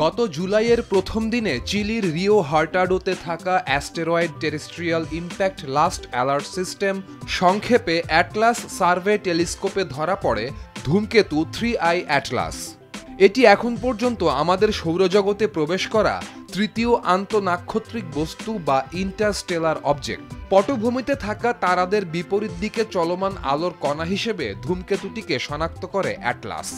গত জুলাইয়ের প্রথম দিনে চিলির রিও হার্টাডোতে থাকা asteroid terrestrial impact last alert system সংক্ষেপে অ্যাটলাস সার্ভে টেলিস্কোপে ধরা পড়ে ধূমকেতু 3I অ্যাটলাস। এটি এখন পর্যন্ত আমাদের সৌরজগতে প্রবেশ করা তৃতীয় আন্তঃনাক্ষত্রিক বস্তু বা ইন্টারস্টেলার অবজেক্ট। পটভূমিতে থাকা তারাদের বিপরীত দিকে চলমান আলোর কণা হিসেবে ধূমকেতুটিকে শনাক্ত করে অ্যাটলাস।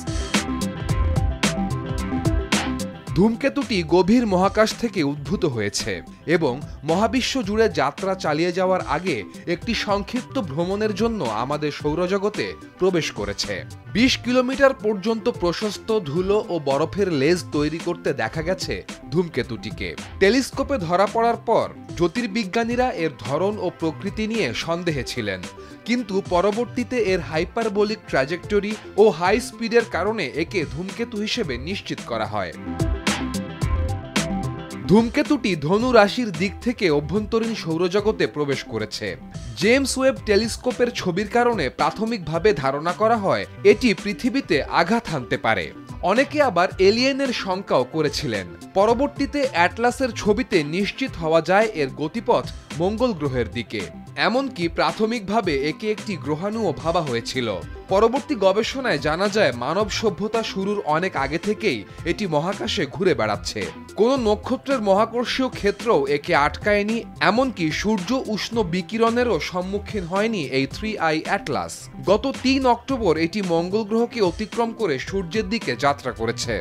ধূমকেতুটি গভীর মহাকাশ থেকে উদ্ভূত হয়েছে এবং মহাবিশ্ব জুড়ে যাত্রা চালিয়ে যাওয়ার আগে একটি সংক্ষিপ্ত ভ্রমণের জন্য আমাদের সৌরজগতে প্রবেশ করেছে। 20 কিলোমিটার পর্যন্ত প্রশস্ত ধুলো ও বরফের লেজ তৈরি করতে দেখা গেছে ধূমকেতুটিকে। টেলিস্কোপে ধরা পড়ার পর জ্যোতির্বিজ্ঞানীরা এর ধরন ও প্রকৃতি নিয়ে সন্দেহে ছিলেন, কিন্তু পরবর্তীতে এর হাইপারবোলিক ট্র্যাজেক্টরি ও হাই স্পিডের কারণে একে ধূমকেতু হিসেবে নিশ্চিত করা হয়। ধূমকেতুটি ধনু রাশির দিক থেকে অভ্যন্তরীণ সৌরজগতে প্রবেশ করেছে। জেমস ওয়েব টেলিস্কোপের ছবির কারণে প্রাথমিকভাবে ধারণা করা হয় এটি পৃথিবীতে আঘাত হানতে পারে। অনেকে আবার এলিয়েনের শঙ্কাও করেছিলেন। পরবর্তীতে অ্যাটলাসের ছবিতে নিশ্চিত হওয়া যায় এর গতিপথ মঙ্গল গ্রহের দিকে। এমনকি প্রাথমিকভাবে একে একটি গ্রহাণুও ভাবা হয়েছিল। পরবর্তী গবেষণায় জানা যায় মানব সভ্যতা শুরুর অনেক আগে থেকেই এটি মহাকাশে ঘুরে বেড়াচ্ছে। কোনো নক্ষত্রের মহাকর্ষীয় ক্ষেত্রও একে আটকায়নি, এমনকি সূর্য উষ্ণ বিকিরণেরও সম্মুখীন হয়নি এই 3I অ্যাটলাস। গত 3 অক্টোবর এটি মঙ্গল গ্রহকে অতিক্রম করে সূর্যের দিকে যাত্রা করেছে।